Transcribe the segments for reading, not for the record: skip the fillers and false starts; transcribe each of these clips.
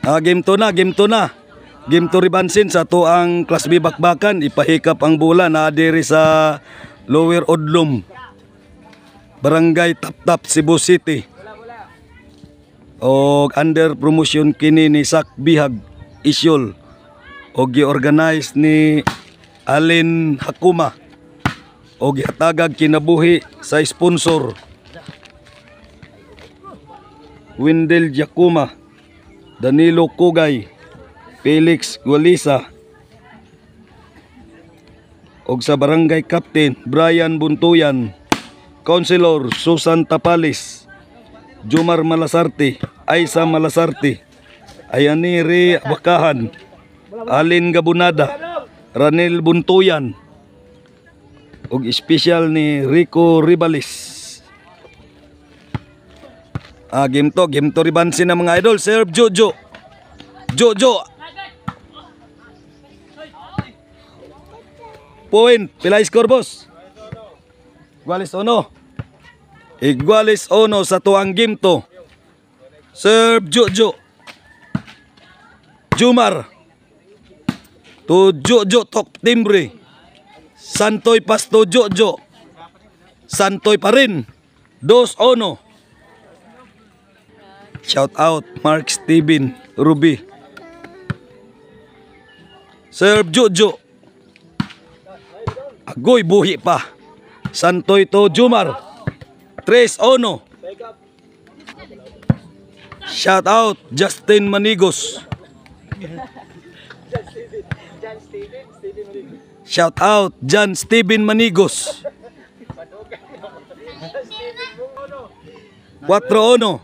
Game to na, game to na. Game to ribansin sa to ang Class B bakbakan. Ipahikap ang bola na diri sa Lower Odlum, Barangay Taptap, Cebu City. O under promotion kini ni Sak Bihag Isyol. O gi-organize ni Alin Hakuma. O gihatagag kinabuhi sa sponsor Wendell Jacuma, Danilo Kugay, Felix Gualisa, og sa barangay captain Brian Buntuyan, Councilor Susan Tapalis, Jomar Malasarte, Aisa Malasarte, Ayaniri Bakahan, Alin Gabunada, Ranel Buntuyan, og special ni Rico Ribalis. Game to ribansin na mga idol. Serve Jojo. Jojo. Point. Pila score, boss? Iguales ono. Iguales ono sa tuang game to. Serve Jojo. Jumar. To Jojo tok timbre. Santoy pasto Jojo. Santoy pa rin. 2-1. Shout out Mark Steven Ruby. Serve Jojo. Agoy buhi pa. Santoy to Jumar. 3-1. Shout out Justin Manigos. Shout out John Steven Manigos. 4-1.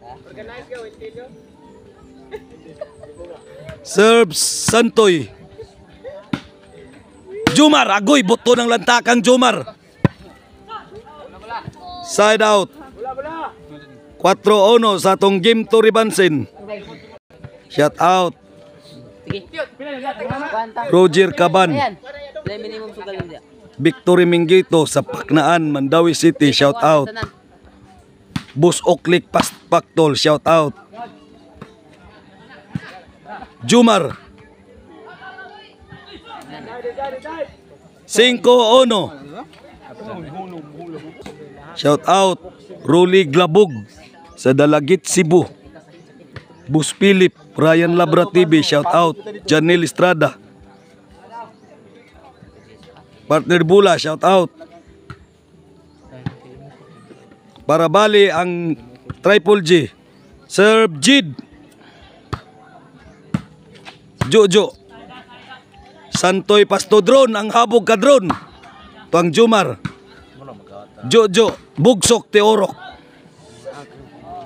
Serve Santoy. Jumar, agoy, buto ng lantakang Jumar. Side out. 4-1 sa atong game to ribansin. Shout out Roger Caban, Victory Mingito sa Paknaan, Mandawi City. Shout out Bus Oklik Paktol. Shout out Jumar. 5-1. Shout out Rolly Glabog sa Dalagit, Cebu. Bus Philip, Ryan Labra TV. Shout out Janel Estrada. Partner Bula. Shout out. Para bali ang Triple G. Serve Jid. Jojo. Santoy pasto drone, ang habog ka drone. Tuang Jumar. Jojo, bugsok teorok.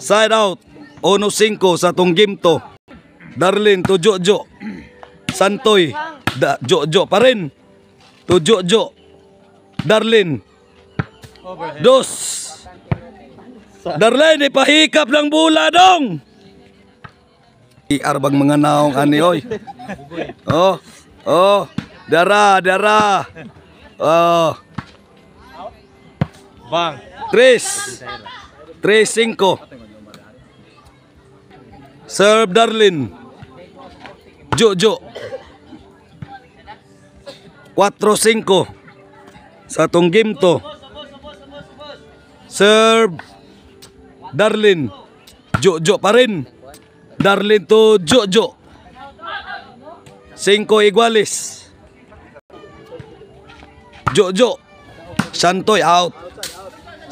Side out. 1-5 sa tong game to. Darlin to Jojo. Santoy. Jojo pa rin. To Jojo. Darlin. 2. Darlin, ipahikap ng bula dong. Arbang mga naong ani oy. Dara. Bang. 3-5. Serve Darlin. Jojo. 4-5 sa tong game to. Serve Darlin. Jojo pa rin. Darlin to Jojo. 5 iguales. Jojo. Santoy out.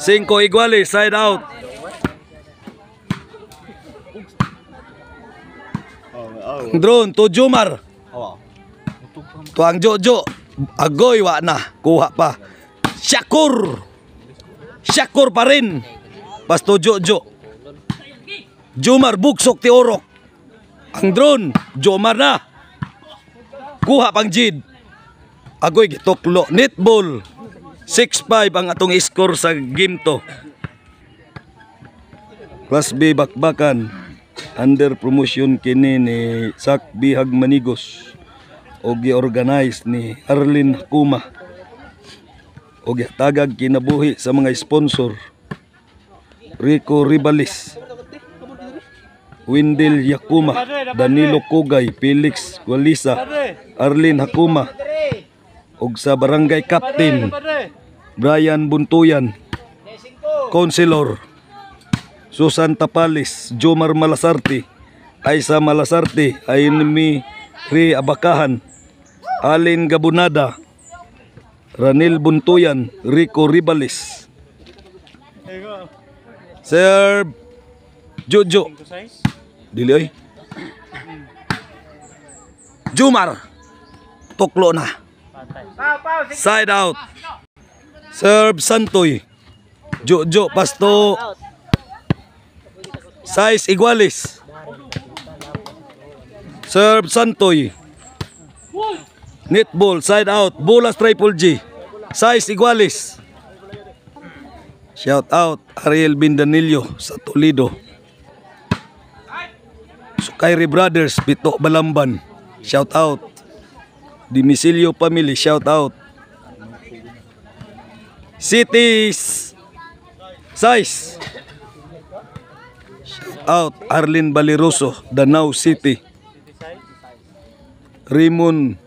5 iguales. Side out. Drone to Jumar. Tuang Jojo. Agoy wa na. Kuha pa. Shakur pa rin. Pasto Jojo. Jumar buksok ti orok. Ang drone, Jomar na. Kuha pang Jid. Agoy gitoklo. Netball. 6-5 ang atong score sa game to. Class B bakbakan. Under promotion kini ni Sak Bihag Manigos. O gi-organize ni Arlin Hakuma. O gihatagag kinabuhi sa mga sponsor Rico Ribalis, Wendell Yakuma, Danilo Kogay, Felix Gualisa, Arlene Hakuma, ug sa barangay captain Brian Buntuyan, Councilor Susan Tapalis, Jomar Malasarte, Aisa Malasarte, Aimee Re Abakahan, Alin Gabunada, Ranil Buntuyan, Rico Ribales. Sir Jojo dili oy. Jumar tuklo na. Side out. Serve Santoy. Jojo pasto. Size Iguales. Serve Santoy. Netball side out. Bolas Triple G. Size Iguales. Shout out Ariel Bindanillo sa Toledo. Sukairi Brothers, Pito Balamban. Shout out. Dimisilio Family, shout out. Cities Size. Shout out Arlene Baliroso, Danau City. Raymond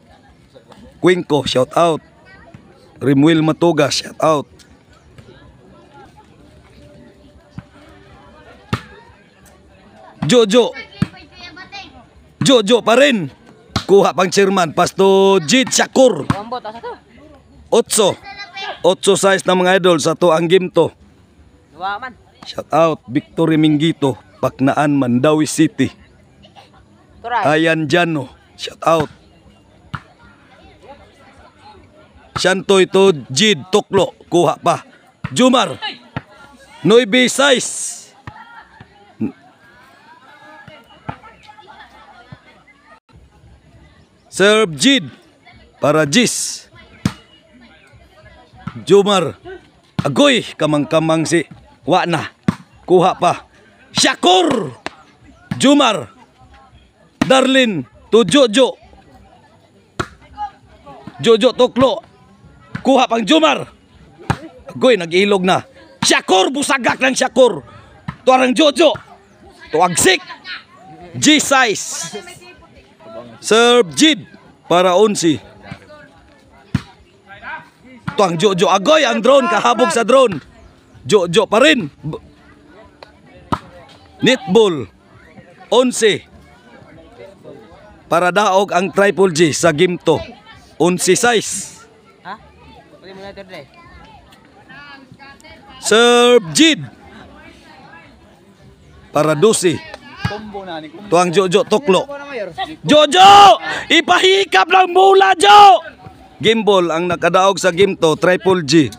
Cuenco, shout out. Rimuel Matoga, shout out. Jojo. Jojo pa rin. Kuha pang chairman. Pasto Jid Shakur. 8. 8 size na mga idol sa to ang game to. Shout out Victory Mingito, Paknaan, Mandawi City. Ayan Jano, shout out. Shantoy to Jid Tuklo, kuha pa. Jumar 9 size. Serve Jid para Jis. Jumar agoy kamang-kamang si Wana. Kuha pa. Shakur. Jumar. Darlin to Jojo. Jojo Tuklo. Kuha pang Jumar. Agoy nag-ilog na. Shakur busagak ng Shakur. Tuarang Jojo. Tuagsik. G size. Serve Jid para 11. Tuang Jojo agoy ang drone, kahabog sa drone. Jojo pa rin. Netball 11. Para daog ang Triple G sa game to. 11 size. Serve Jid para 12. Tuang Jojo Tuklo. Jojo! Ipahikap ng mula, Jo! Game ball ang nakadaog sa game to, Triple G.